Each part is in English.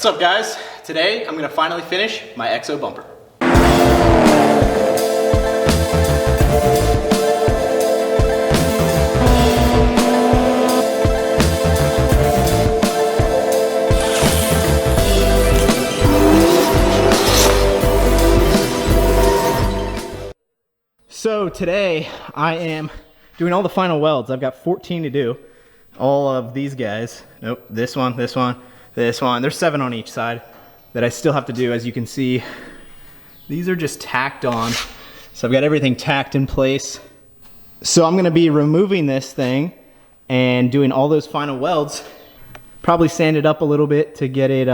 What's up guys? Today I'm gonna finally finish my EXO Bumper. So today I am doing all the final welds. I've got 14 to do. All of these guys. Nope, this one, this one, this one. There's 7 on each side that I still have to do. As you can see, these are just tacked on. So I've got everything tacked in place. So I'm gonna be removing this thing and doing all those final welds. Probably sand it up a little bit to get it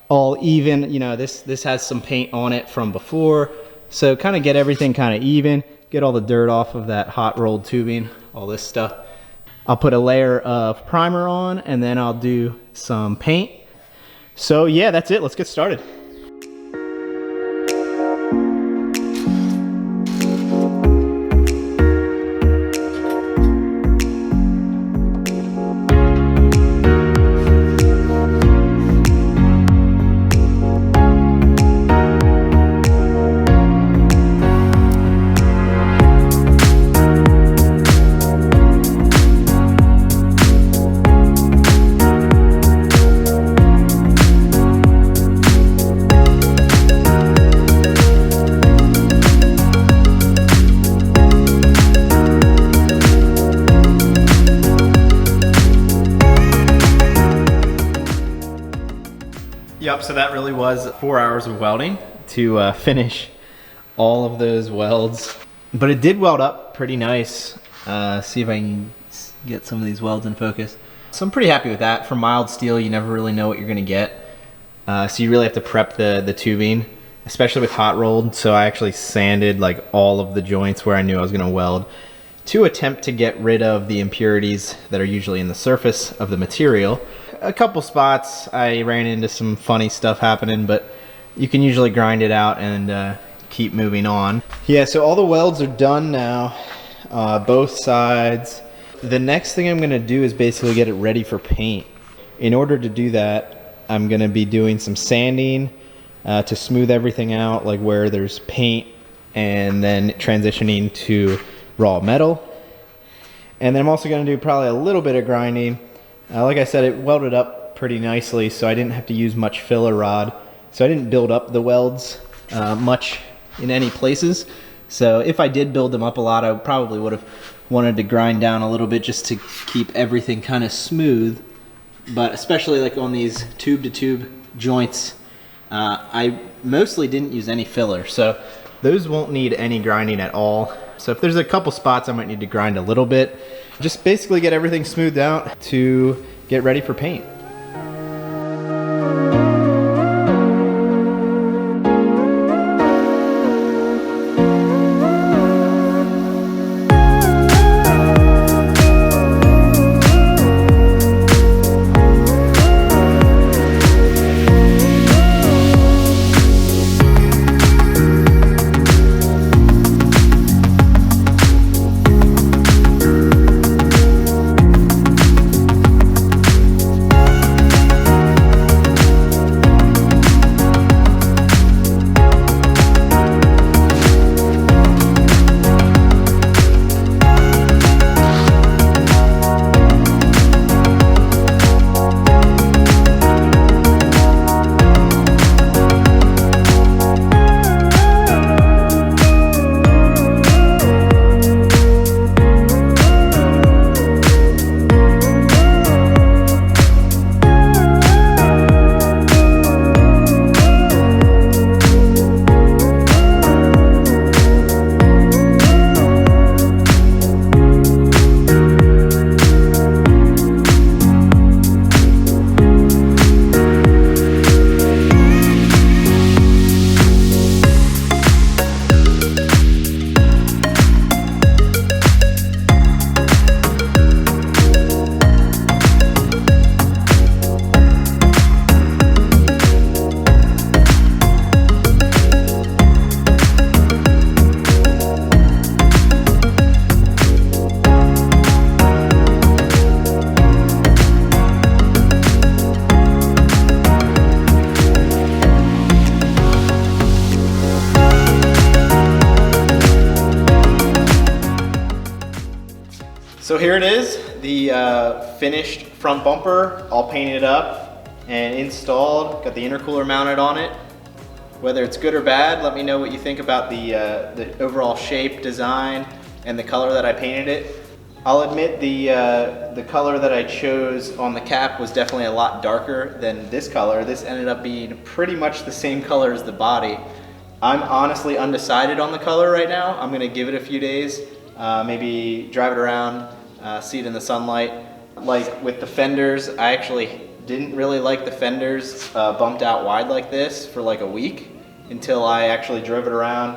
all even. You know, this has some paint on it from before. So kind of get everything kind of even. Get all the dirt off of that hot rolled tubing, all this stuff. I'll put a layer of primer on and then I'll do some paint. So yeah, that's it. Let's get started. Yep, so that really was 4 hours of welding to finish all of those welds. But it did weld up pretty nice. See if I can get some of these welds in focus. So I'm pretty happy with that. For mild steel, you never really know what you're gonna get. So you really have to prep the tubing, especially with hot rolled. So I actually sanded like all of the joints where I knew I was gonna weld to attempt to get rid of the impurities that are usually in the surface of the material. A couple spots I ran into some funny stuff happening, but you can usually grind it out and keep moving on. Yeah, so all the welds are done now, both sides. The next thing I'm gonna do is basically get it ready for paint. In order to do that, I'm gonna be doing some sanding to smooth everything out, like where there's paint, and then transitioning to raw metal. And then I'm also gonna do probably a little bit of grinding. Like I said, it welded up pretty nicely, so I didn't have to use much filler rod. So I didn't build up the welds much in any places. So if I did build them up a lot, I probably would have wanted to grind down a little bit just to keep everything kind of smooth. But especially like on these tube to tube joints, I mostly didn't use any filler. So those won't need any grinding at all. So if there's a couple spots I might need to grind a little bit, just basically get everything smoothed out to get ready for paint. So here it is, the finished front bumper, all painted up and installed. Got the intercooler mounted on it. Whether it's good or bad, let me know what you think about the overall shape, design, and the color that I painted it. I'll admit the color that I chose on the cap was definitely a lot darker than this color. This ended up being pretty much the same color as the body. I'm honestly undecided on the color right now. I'm gonna give it a few days, maybe drive it around, see it in the sunlight. Like with the fenders, I actually didn't really like the fenders bumped out wide like this for like a week until I actually drove it around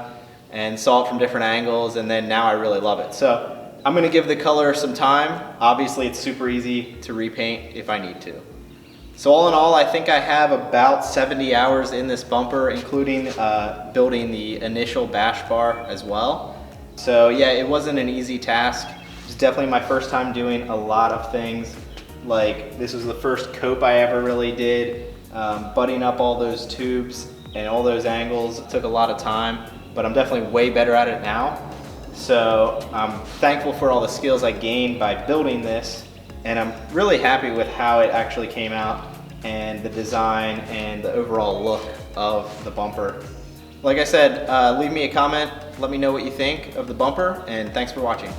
and saw it from different angles, and then now I really love it. So I'm gonna give the color some time. Obviously it's super easy to repaint if I need to. So all in all, I think I have about 70 hours in this bumper, including building the initial bash bar as well. So yeah, it wasn't an easy task. It's definitely my first time doing a lot of things. Like this was the first cope I ever really did. Butting up all those tubes and all those angles, it took a lot of time, but I'm definitely way better at it now. So I'm thankful for all the skills I gained by building this, and I'm really happy with how it actually came out and the design and the overall look of the bumper. Like I said, leave me a comment, let me know what you think of the bumper, and thanks for watching.